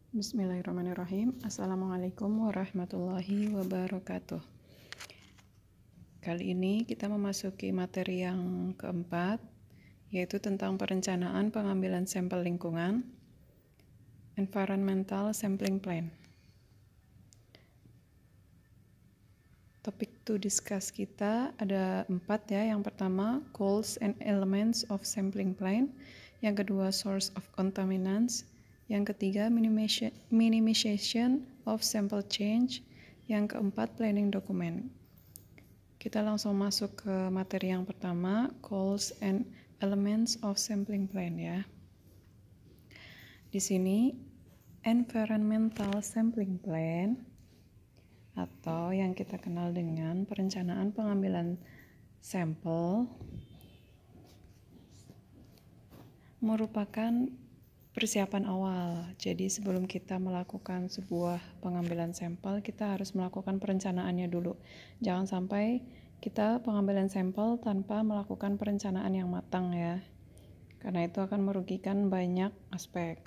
Bismillahirrahmanirrahim. Assalamualaikum warahmatullahi wabarakatuh. Kali ini kita memasuki materi yang keempat, yaitu tentang perencanaan pengambilan sampel lingkungan, Environmental Sampling Plan. Topik to discuss kita ada 4 ya. Yang pertama, goals and elements of sampling plan. Yang kedua, source of contaminants. Yang ketiga, minimization of sample change. Yang keempat, planning document. Kita langsung masuk ke materi yang pertama, goals and elements of sampling plan ya. Di sini, environmental sampling plan atau yang kita kenal dengan perencanaan pengambilan sampel merupakan persiapan awal. Jadi sebelum kita melakukan sebuah pengambilan sampel, kita harus melakukan perencanaannya dulu. Jangan sampai kita pengambilan sampel tanpa melakukan perencanaan yang matang ya. Karena itu akan merugikan banyak aspek.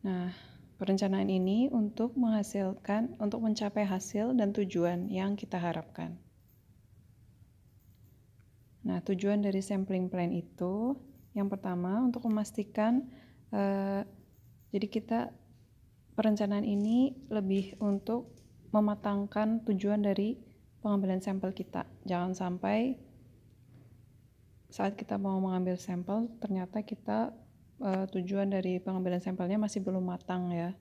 Nah, perencanaan ini untuk mencapai hasil dan tujuan yang kita harapkan. Nah, tujuan dari sampling plan itu yang pertama untuk memastikan jadi kita perencanaan ini lebih untuk mematangkan tujuan dari pengambilan sampel kita. Jangan sampai saat kita mau mengambil sampel ternyata kita tujuan dari pengambilan sampelnya masih belum matang ya.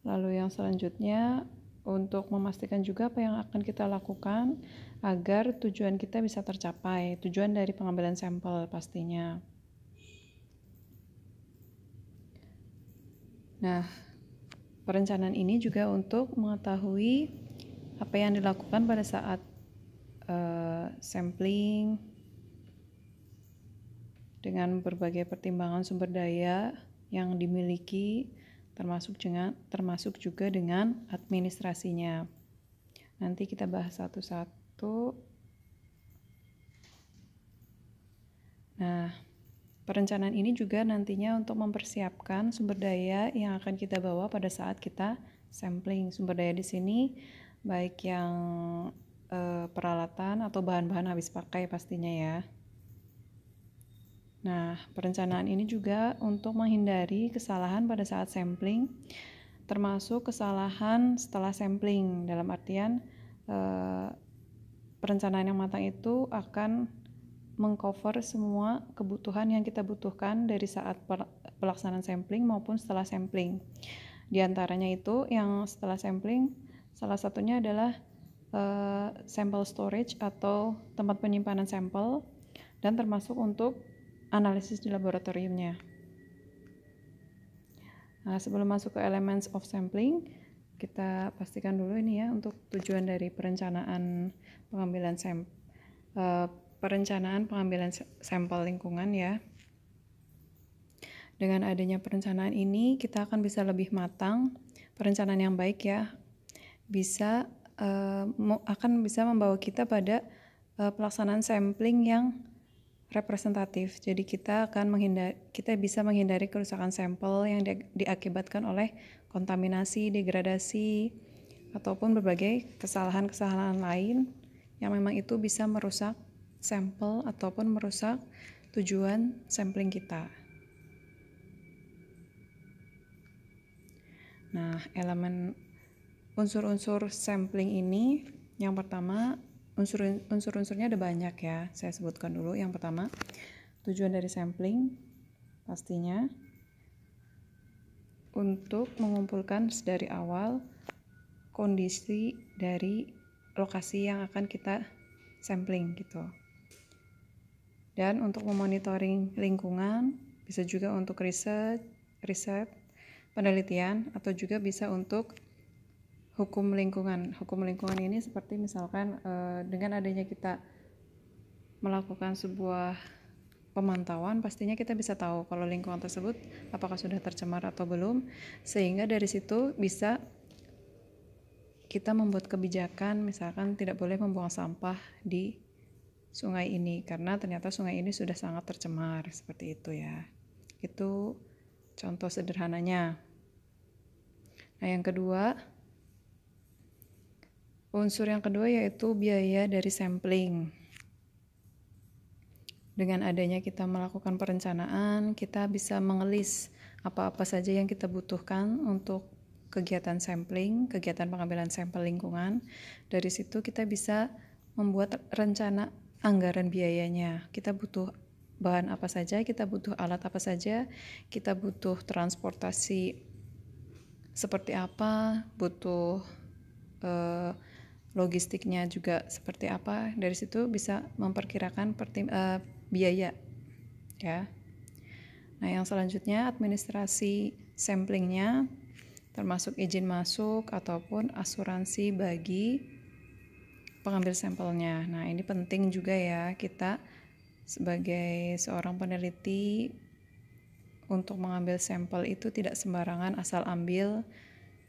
Lalu yang selanjutnya untuk memastikan juga apa yang akan kita lakukan agar tujuan kita bisa tercapai, tujuan dari pengambilan sampel pastinya. Nah, perencanaan ini juga untuk mengetahui apa yang dilakukan pada saat sampling dengan berbagai pertimbangan sumber daya yang dimiliki, termasuk juga dengan administrasinya. Nanti kita bahas satu-satu. Nah, perencanaan ini juga nantinya untuk mempersiapkan sumber daya yang akan kita bawa pada saat kita sampling. Sumber daya di sini baik yang peralatan atau bahan-bahan habis pakai pastinya ya. Nah, perencanaan ini juga untuk menghindari kesalahan pada saat sampling, termasuk kesalahan setelah sampling. Dalam artian, perencanaan yang matang itu akan mengcover semua kebutuhan yang kita butuhkan dari saat pelaksanaan sampling maupun setelah sampling. Di antaranya itu yang setelah sampling, salah satunya adalah sample storage atau tempat penyimpanan sampel, dan termasuk untuk analisis di laboratoriumnya. Nah, sebelum masuk ke elements of sampling, kita pastikan dulu ini ya untuk tujuan dari perencanaan pengambilan sampel lingkungan ya. Dengan adanya perencanaan ini, kita akan bisa lebih matang. Perencanaan yang baik ya, akan bisa membawa kita pada pelaksanaan sampling yang representatif. Jadi kita bisa menghindari kerusakan sampel yang diakibatkan oleh kontaminasi, degradasi, ataupun berbagai kesalahan-kesalahan lain yang memang itu bisa merusak sampel ataupun merusak tujuan sampling kita. Nah, elemen unsur-unsur sampling ini yang pertama, unsur-unsurnya ada banyak ya. Saya sebutkan dulu. Yang pertama, tujuan dari sampling pastinya untuk mengumpulkan dari awal kondisi dari lokasi yang akan kita sampling gitu. Dan untuk memonitoring lingkungan, bisa juga untuk riset, penelitian, atau juga bisa untuk hukum lingkungan. Hukum lingkungan ini seperti misalkan dengan adanya kita melakukan sebuah pemantauan, pastinya kita bisa tahu kalau lingkungan tersebut apakah sudah tercemar atau belum, sehingga dari situ bisa kita membuat kebijakan, misalkan tidak boleh membuang sampah di sungai ini karena ternyata sungai ini sudah sangat tercemar, seperti itu ya. Itu contoh sederhananya. Nah, unsur yang kedua yaitu biaya dari sampling. Dengan adanya kita melakukan perencanaan, kita bisa mengelis apa-apa saja yang kita butuhkan untuk kegiatan sampling, kegiatan pengambilan sampel lingkungan. Dari situ kita bisa membuat rencana anggaran biayanya. Kita butuh bahan apa saja, kita butuh alat apa saja, kita butuh transportasi seperti apa, butuh logistiknya juga seperti apa. Dari situ bisa memperkirakan biaya ya. Nah, yang selanjutnya administrasi samplingnya termasuk izin masuk ataupun asuransi bagi pengambil sampelnya. Nah, ini penting juga ya, kita sebagai seorang peneliti untuk mengambil sampel itu tidak sembarangan asal ambil.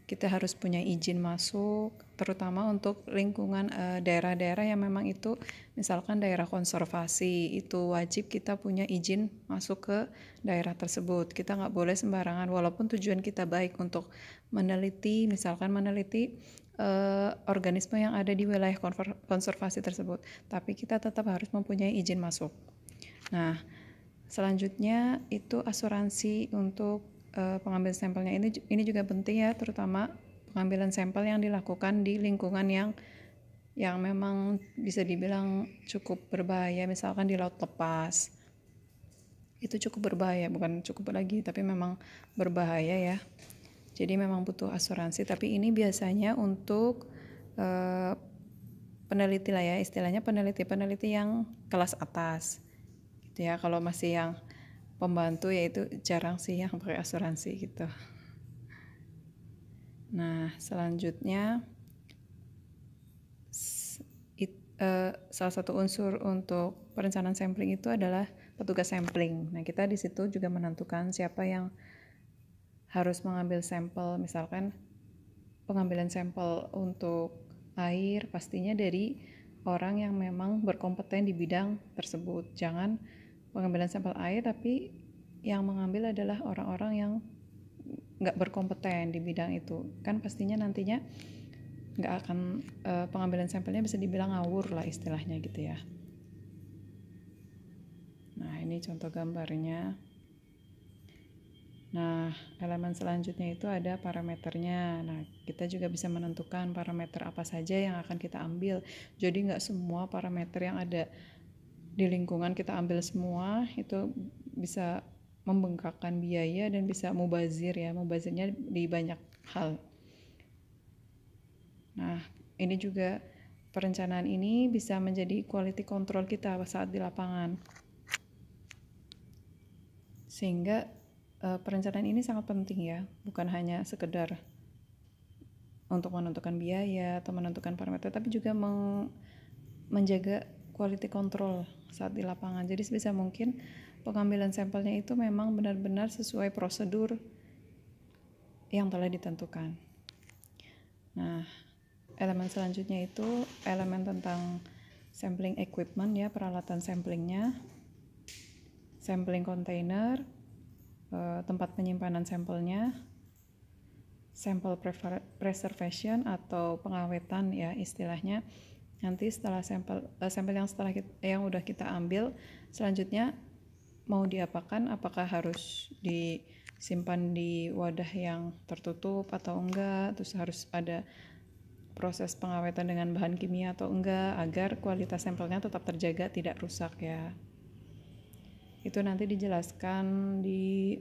Kita harus punya izin masuk, terutama untuk lingkungan daerah-daerah yang memang itu misalkan daerah konservasi, itu wajib kita punya izin masuk ke daerah tersebut. Kita nggak boleh sembarangan, walaupun tujuan kita baik untuk meneliti, misalkan meneliti organisme yang ada di wilayah konservasi tersebut, tapi kita tetap harus mempunyai izin masuk. Nah, selanjutnya itu asuransi untuk pengambil sampelnya. Ini juga penting ya, terutama pengambilan sampel yang dilakukan di lingkungan yang memang bisa dibilang cukup berbahaya, misalkan di laut lepas. Itu cukup berbahaya, bukan cukup lagi, tapi memang berbahaya ya. Jadi memang butuh asuransi, tapi ini biasanya untuk peneliti lah ya, istilahnya peneliti yang kelas atas gitu ya. Kalau masih yang pembantu ya itu jarang sih yang pakai asuransi gitu. Nah, selanjutnya salah satu unsur untuk perencanaan sampling itu adalah petugas sampling. Nah, kita di situ juga menentukan siapa yang harus mengambil sampel. Misalkan pengambilan sampel untuk air pastinya dari orang yang memang berkompeten di bidang tersebut. Jangan pengambilan sampel air tapi yang mengambil adalah orang-orang yang nggak berkompeten di bidang itu, kan pastinya nantinya nggak akan pengambilan sampelnya bisa dibilang ngawur lah istilahnya gitu ya. Nah, ini contoh gambarnya. Nah, elemen selanjutnya itu ada parameternya. Nah, kita juga bisa menentukan parameter apa saja yang akan kita ambil. Jadi nggak semua parameter yang ada di lingkungan kita ambil semua, itu bisa membengkakkan biaya dan bisa mubazir ya, mubazirnya di banyak hal. Nah, ini juga perencanaan ini bisa menjadi quality control kita saat di lapangan. Sehingga perencanaan ini sangat penting ya, bukan hanya sekedar untuk menentukan biaya atau menentukan parameter, tapi juga menjaga quality control saat di lapangan. Jadi sebisa mungkin pengambilan sampelnya itu memang benar-benar sesuai prosedur yang telah ditentukan. Nah, elemen selanjutnya itu elemen tentang sampling equipment ya, peralatan samplingnya, sampling container, tempat penyimpanan sampelnya, sample preservation atau pengawetan ya istilahnya. Nanti setelah sampel yang udah kita ambil, selanjutnya mau diapakan, apakah harus disimpan di wadah yang tertutup atau enggak, terus harus ada proses pengawetan dengan bahan kimia atau enggak, agar kualitas sampelnya tetap terjaga, tidak rusak ya. Itu nanti dijelaskan di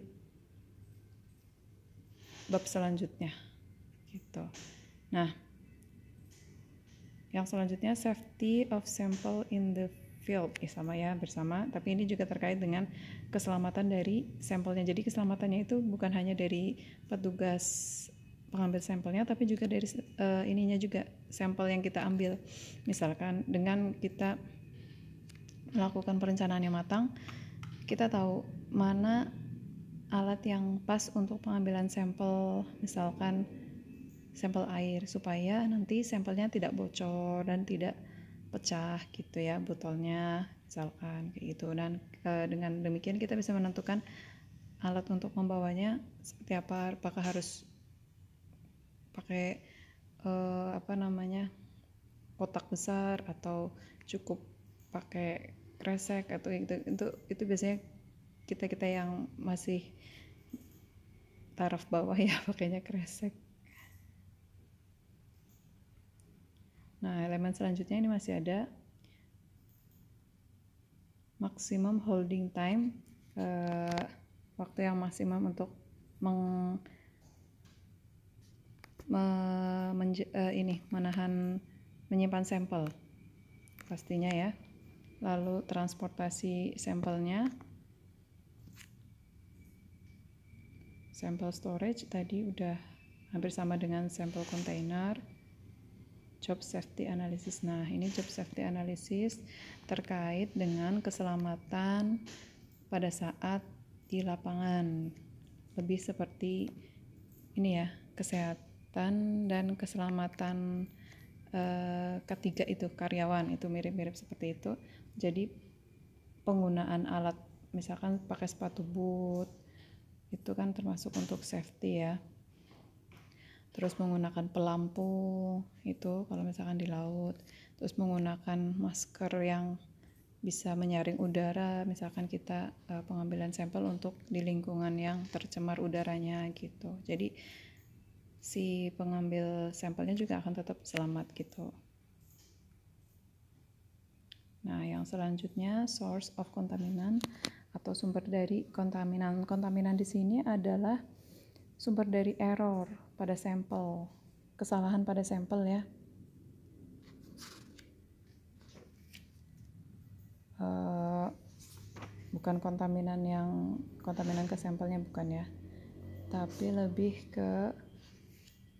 bab selanjutnya gitu. Nah, yang selanjutnya safety of sample in the field, bersama, tapi ini juga terkait dengan keselamatan dari sampelnya. Jadi keselamatannya itu bukan hanya dari petugas pengambil sampelnya, tapi juga dari ininya juga, sampel yang kita ambil. Misalkan dengan kita melakukan perencanaan yang matang, kita tahu mana alat yang pas untuk pengambilan sampel, misalkan sampel air, supaya nanti sampelnya tidak bocor dan tidak pecah gitu ya botolnya, misalkan kayak gitu. Dan dengan demikian kita bisa menentukan alat untuk membawanya seperti apa, apakah harus pakai kotak besar atau cukup pakai kresek atau itu biasanya kita yang masih taraf bawah ya pakainya kresek. Nah, elemen selanjutnya ini masih ada maximum holding time, waktu yang maksimum untuk menyimpan sampel pastinya ya. Lalu transportasi sampelnya, sample storage tadi udah hampir sama dengan sampel container. Job safety analysis. Nah, ini job safety analysis terkait dengan keselamatan pada saat di lapangan. Lebih seperti ini ya, kesehatan dan keselamatan ketiga itu karyawan, itu mirip-mirip seperti itu. Jadi penggunaan alat, misalkan pakai sepatu boot, itu kan termasuk untuk safety ya. Terus menggunakan pelampung itu kalau misalkan di laut. Terus menggunakan masker yang bisa menyaring udara, misalkan kita pengambilan sampel untuk di lingkungan yang tercemar udaranya gitu. Jadi si pengambil sampelnya juga akan tetap selamat gitu. Nah, yang selanjutnya source of contaminant atau sumber dari kontaminan. Kontaminan di sini adalah sumber dari error pada sampel, kesalahan pada sampel ya. Bukan kontaminan ke sampelnya, bukan ya, tapi lebih ke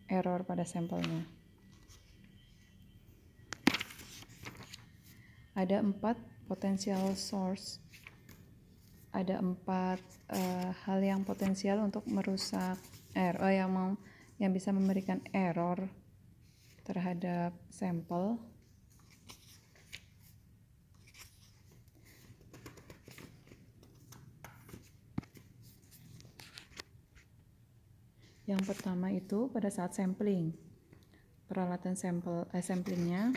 error pada sampelnya. Ada 4 potential source, ada 4 hal yang potensial untuk merusak yang bisa memberikan error terhadap sampel. Yang pertama itu pada saat sampling, peralatan samplingnya,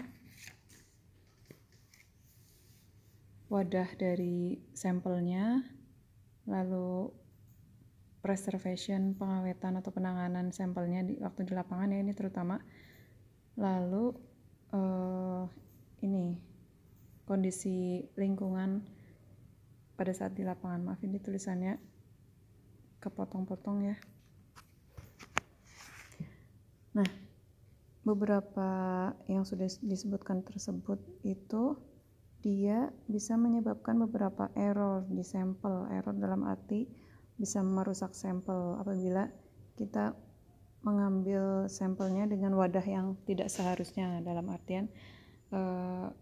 wadah dari sampelnya, lalu preservation, pengawetan atau penanganan sampelnya waktu di lapangan ya, ini terutama. Lalu ini kondisi lingkungan pada saat di lapangan. Maaf, ini tulisannya kepotong-potong ya. Nah, beberapa yang sudah disebutkan tersebut itu dia bisa menyebabkan beberapa error di sampel. Error dalam arti bisa merusak sampel apabila kita mengambil sampelnya dengan wadah yang tidak seharusnya. Dalam artian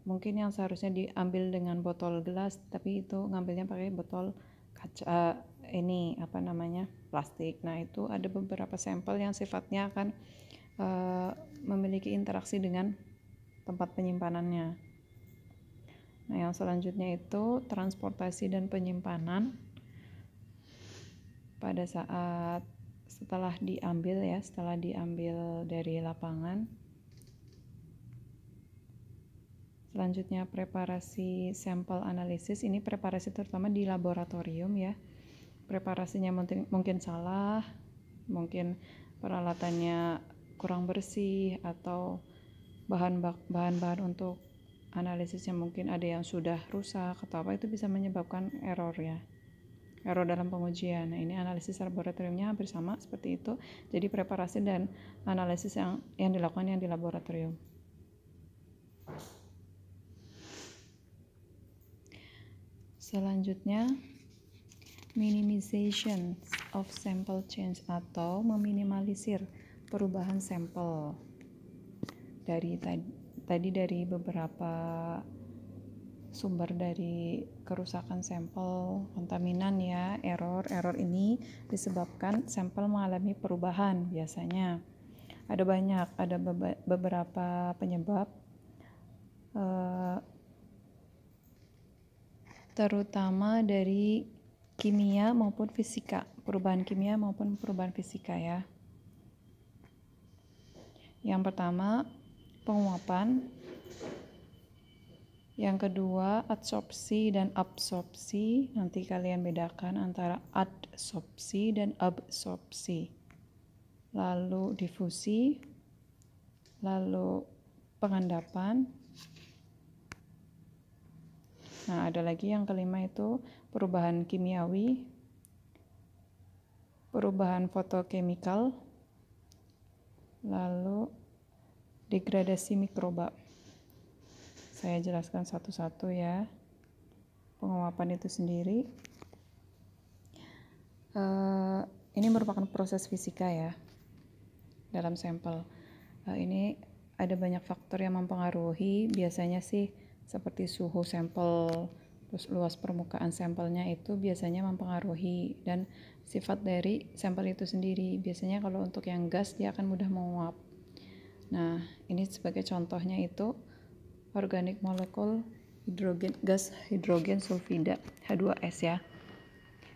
mungkin yang seharusnya diambil dengan botol gelas, tapi itu ngambilnya pakai botol kaca, plastik. Nah, itu ada beberapa sampel yang sifatnya akan memiliki interaksi dengan tempat penyimpanannya. Nah, yang selanjutnya itu transportasi dan penyimpanan pada saat setelah diambil dari lapangan. Selanjutnya preparasi sampel analisis. Ini preparasi terutama di laboratorium ya. Preparasinya mungkin salah, mungkin peralatannya kurang bersih, atau bahan-bahan untuk analisisnya mungkin ada yang sudah rusak atau apa, itu bisa menyebabkan error ya, error dalam pengujian. Nah, ini analisis laboratoriumnya hampir sama seperti itu. Jadi preparasi dan analisis yang dilakukan yang di laboratorium. Selanjutnya minimization of sample change atau meminimalisir perubahan sampel. Dari beberapa sumber dari kerusakan sampel, kontaminan ya, error ini disebabkan sampel mengalami perubahan. Biasanya ada beberapa penyebab, terutama dari kimia maupun fisika, perubahan kimia maupun perubahan fisika ya. Yang pertama, penguapan. Yang kedua, adsorpsi dan absorpsi. Nanti kalian bedakan antara adsorpsi dan absorpsi. Lalu difusi, lalu pengendapan. Nah, ada lagi yang kelima itu perubahan kimiawi, perubahan fotokemikal, lalu degradasi mikroba. Saya jelaskan satu-satu ya. Penguapan itu sendiri ini merupakan proses fisika ya dalam sampel. Ini ada banyak faktor yang mempengaruhi, biasanya sih seperti suhu sampel, terus luas permukaan sampelnya itu biasanya mempengaruhi, dan sifat dari sampel itu sendiri. Biasanya kalau untuk yang gas dia akan mudah menguap. Nah, ini sebagai contohnya itu organic molecule gas hidrogen sulfida H2S ya.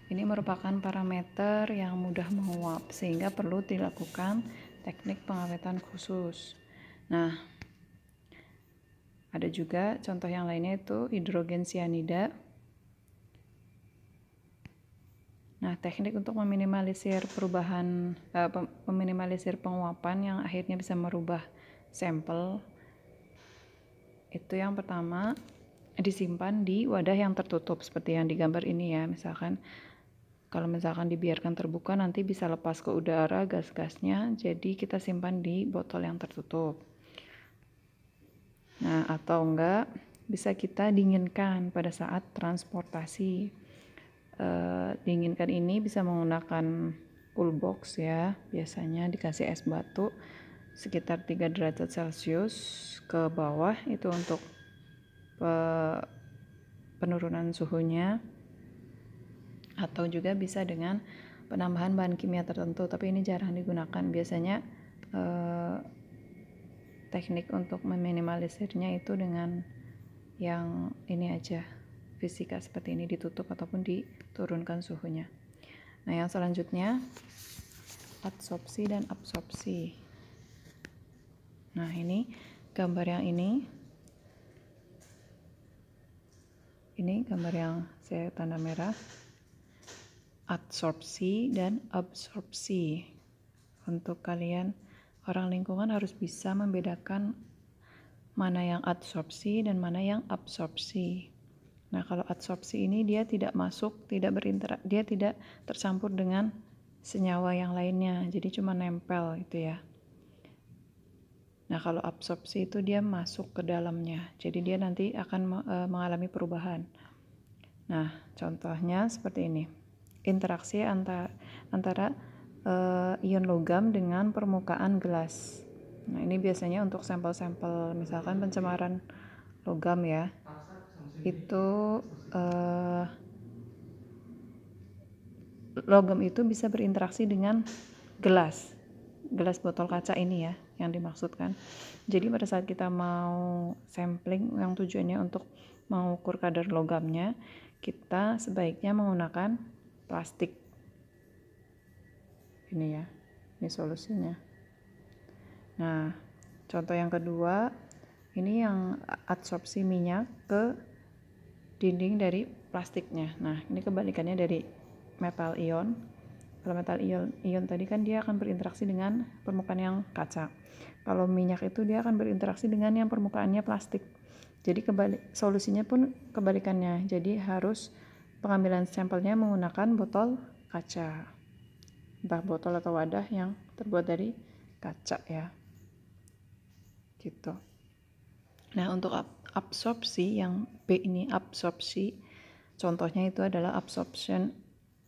Ini merupakan parameter yang mudah menguap sehingga perlu dilakukan teknik pengawetan khusus. Nah, ada juga contoh yang lainnya itu hidrogen cyanida. Nah, teknik untuk meminimalisir meminimalisir penguapan yang akhirnya bisa merubah sampel itu yang pertama disimpan di wadah yang tertutup seperti yang digambar ini ya. Kalau misalkan dibiarkan terbuka nanti bisa lepas ke udara gas-gasnya, jadi kita simpan di botol yang tertutup. Nah, atau enggak bisa kita dinginkan pada saat transportasi. Dinginkan ini bisa menggunakan cool box ya, biasanya dikasih es batu sekitar 3 derajat Celcius ke bawah itu untuk penurunan suhunya, atau juga bisa dengan penambahan bahan kimia tertentu, tapi ini jarang digunakan. Biasanya teknik untuk meminimalisirnya itu dengan yang ini aja, fisika seperti ini, ditutup ataupun diturunkan suhunya. Nah, yang selanjutnya adsorpsi dan absorpsi. Nah, ini gambar yang ini gambar yang saya tanda merah, adsorpsi dan absorpsi. Untuk kalian orang lingkungan harus bisa membedakan mana yang adsorpsi dan mana yang absorpsi. Nah, kalau adsorpsi ini dia tidak dia tidak tercampur dengan senyawa yang lainnya, jadi cuma nempel gitu ya. Nah, kalau absorpsi itu dia masuk ke dalamnya, jadi dia nanti akan mengalami perubahan. Nah, contohnya seperti ini. Interaksi antara ion logam dengan permukaan gelas. Nah, ini biasanya untuk sampel-sampel misalkan pencemaran logam ya. Itu logam itu bisa berinteraksi dengan gelas botol kaca ini ya yang dimaksudkan. Jadi pada saat kita mau sampling yang tujuannya untuk mengukur kadar logamnya, kita sebaiknya menggunakan plastik ini ya, ini solusinya. Nah, contoh yang kedua ini yang adsorpsi minyak ke dinding dari plastiknya. Nah, ini kebalikannya dari metal ion. Kalau metal ion tadi kan dia akan berinteraksi dengan permukaan yang kaca. Kalau minyak itu dia akan berinteraksi dengan yang permukaannya plastik. Jadi solusinya pun kebalikannya. Jadi harus pengambilan sampelnya menggunakan botol kaca. Entah botol atau wadah yang terbuat dari kaca ya. Gitu. Nah, untuk absorpsi yang B ini absorpsi, contohnya itu adalah absorption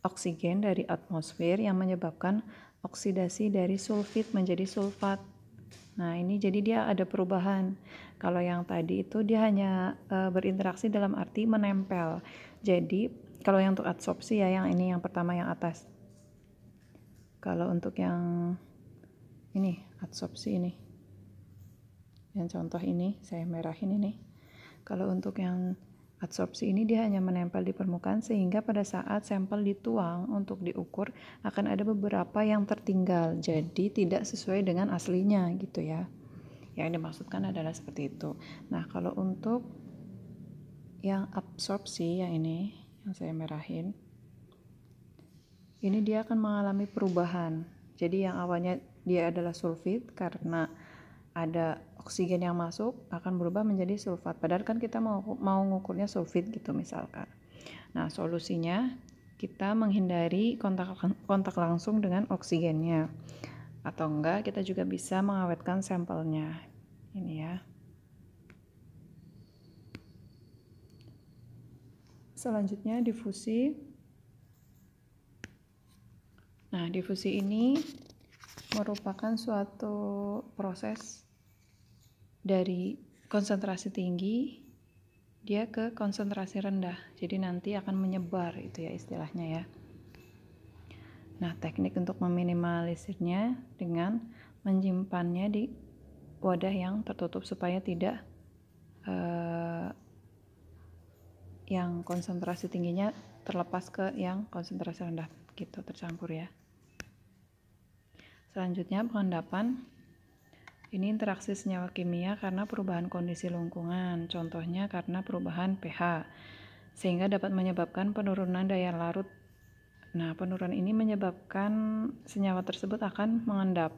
oksigen dari atmosfer yang menyebabkan oksidasi dari sulfit menjadi sulfat. Nah, ini jadi dia ada perubahan. Kalau yang tadi itu dia hanya berinteraksi dalam arti menempel. Jadi, kalau yang untuk adsorpsi ya, yang ini yang pertama yang atas. Kalau untuk yang ini, adsorpsi ini. Yang contoh ini, saya merahin ini. Kalau untuk yang Adsorpsi ini dia hanya menempel di permukaan sehingga pada saat sampel dituang untuk diukur akan ada beberapa yang tertinggal, jadi tidak sesuai dengan aslinya gitu ya. Yang dimaksudkan adalah seperti itu. Nah, kalau untuk yang absorpsi yang ini yang saya merahin, ini dia akan mengalami perubahan. Jadi yang awalnya dia adalah sulfit, karena ada oksigen yang masuk akan berubah menjadi sulfat. Padahal kan kita mau ngukurnya sulfit gitu misalkan. Nah, solusinya kita menghindari kontak langsung dengan oksigennya. Atau enggak, kita juga bisa mengawetkan sampelnya. Ini ya. Selanjutnya difusi. Nah, difusi ini merupakan suatu proses dari konsentrasi tinggi dia ke konsentrasi rendah. Jadi nanti akan menyebar itu ya istilahnya ya. Nah, teknik untuk meminimalisirnya dengan menyimpannya di wadah yang tertutup supaya tidak yang konsentrasi tingginya terlepas ke yang konsentrasi rendah gitu, tercampur ya. Selanjutnya pengendapan. Ini interaksi senyawa kimia karena perubahan kondisi lingkungan, contohnya karena perubahan pH, sehingga dapat menyebabkan penurunan daya larut. Nah, penurunan ini menyebabkan senyawa tersebut akan mengendap,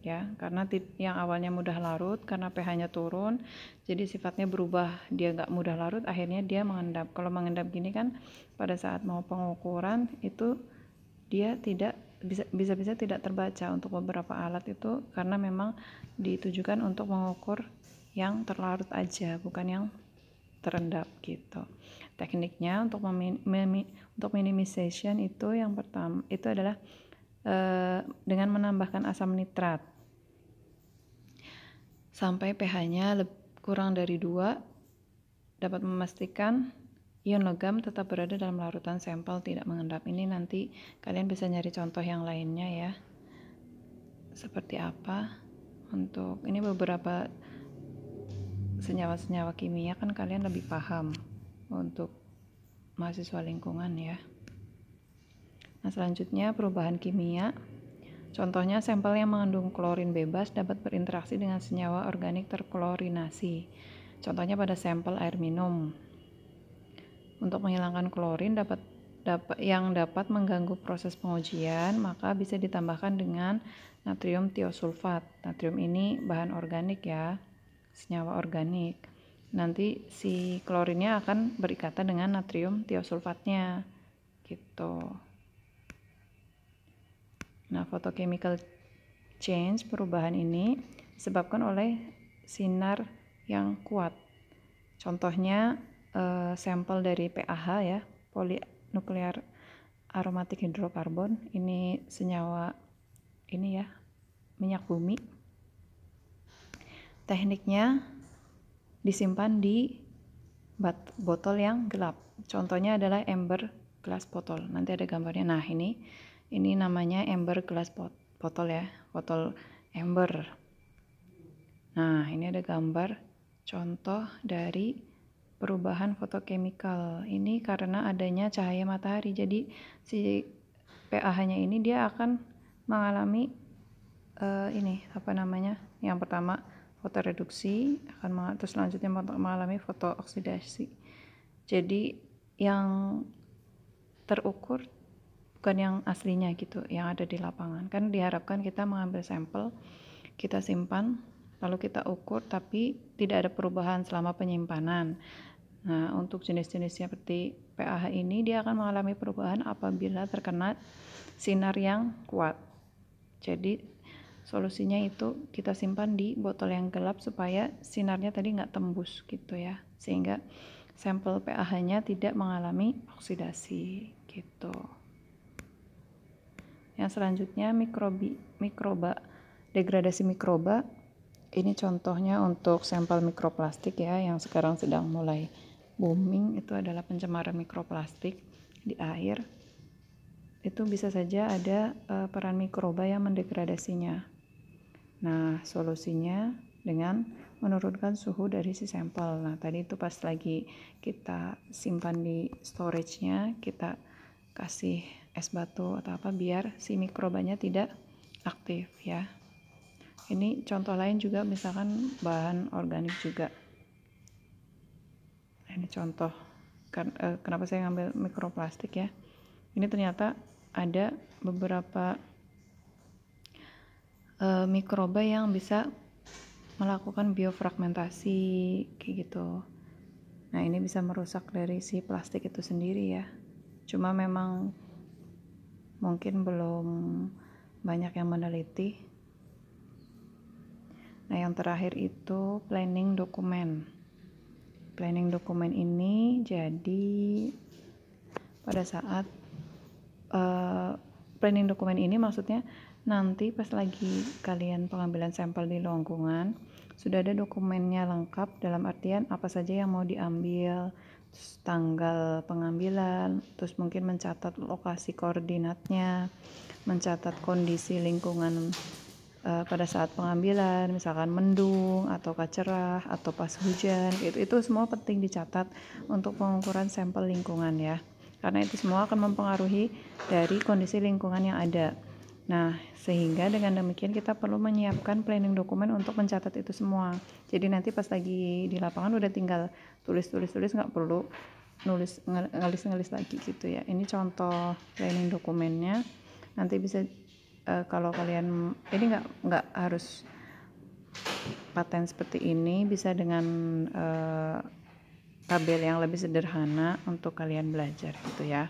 ya, karena yang awalnya mudah larut, karena pH-nya turun, jadi sifatnya berubah, dia nggak mudah larut, akhirnya dia mengendap. Kalau mengendap gini kan, pada saat mau pengukuran itu dia tidak bisa tidak terbaca untuk beberapa alat itu, karena memang ditujukan untuk mengukur yang terlarut aja, bukan yang terendap gitu. Tekniknya untuk untuk minimization itu yang pertama itu adalah dengan menambahkan asam nitrat sampai pH-nya kurang dari 2, dapat memastikan ion logam tetap berada dalam larutan sampel tidak mengendap. Ini nanti kalian bisa nyari contoh yang lainnya ya. Seperti apa? Untuk ini beberapa senyawa-senyawa kimia kan kalian lebih paham untuk mahasiswa lingkungan ya. Nah, selanjutnya perubahan kimia. Contohnya sampel yang mengandung klorin bebas dapat berinteraksi dengan senyawa organik terklorinasi. Contohnya pada sampel air minum. Untuk menghilangkan klorin yang dapat mengganggu proses pengujian, maka bisa ditambahkan dengan natrium tiosulfat. Natrium ini bahan organik ya, senyawa organik. Nanti si klorinnya akan berikatan dengan natrium tiosulfatnya gitu. Nah, photochemical change, perubahan ini disebabkan oleh sinar yang kuat. Contohnya sampel dari PAH ya, polinuklear aromatik hidrokarbon, ini senyawa ini ya, minyak bumi. Tekniknya disimpan di botol yang gelap. Contohnya adalah amber glass botol. Nanti ada gambarnya. Nah, ini namanya amber glass botol ya, botol amber. Nah, ini ada gambar contoh dari perubahan fotochemical. Ini karena adanya cahaya matahari. Jadi si pH-nya ini dia akan mengalami Yang pertama fotoreduksi, terus selanjutnya mengalami fotooksidasi. Jadi yang terukur bukan yang aslinya gitu, yang ada di lapangan. Kan diharapkan kita mengambil sampel, kita simpan, lalu kita ukur, tapi tidak ada perubahan selama penyimpanan. Nah, untuk jenis-jenis seperti PAH ini dia akan mengalami perubahan apabila terkena sinar yang kuat. Jadi solusinya itu kita simpan di botol yang gelap supaya sinarnya tadi nggak tembus gitu ya, sehingga sampel PAH-nya tidak mengalami oksidasi gitu. Yang selanjutnya mikroba, degradasi mikroba. Ini contohnya untuk sampel mikroplastik ya, yang sekarang sedang mulai booming, itu adalah pencemaran mikroplastik di air. Itu bisa saja ada peran mikroba yang mendegradasinya. Nah, solusinya dengan menurunkan suhu dari si sampel. Nah, tadi itu pas lagi kita simpan di storage-nya, kita kasih es batu atau apa biar si mikrobanya tidak aktif ya. Ini contoh lain juga, misalkan bahan organik juga. Nah, ini contoh kenapa saya ngambil mikroplastik ya. Ini ternyata ada beberapa mikroba yang bisa melakukan biofragmentasi kayak gitu. Nah, ini bisa merusak dari si plastik itu sendiri ya. Cuma memang mungkin belum banyak yang meneliti. Nah, yang terakhir itu planning dokumen. Planning dokumen ini jadi pada saat planning dokumen ini maksudnya nanti pas lagi kalian pengambilan sampel di lingkungan sudah ada dokumennya lengkap, dalam artian apa saja yang mau diambil, terus tanggal pengambilan, terus mungkin mencatat lokasi koordinatnya, mencatat kondisi lingkungan pada saat pengambilan, misalkan mendung atau cerah atau pas hujan, itu semua penting dicatat untuk pengukuran sampel lingkungan ya, karena itu semua akan mempengaruhi dari kondisi lingkungan yang ada. Nah, sehingga dengan demikian kita perlu menyiapkan planning dokumen untuk mencatat itu semua. Jadi nanti pas lagi di lapangan udah tinggal tulis, nggak perlu ngelis lagi gitu ya. Ini contoh planning dokumennya. Nanti bisa kalau kalian ini nggak harus paten seperti ini, bisa dengan tabel yang lebih sederhana untuk kalian belajar gitu ya.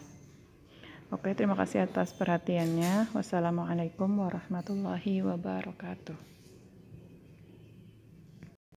Oke, terima kasih atas perhatiannya. Wassalamualaikum warahmatullahi wabarakatuh.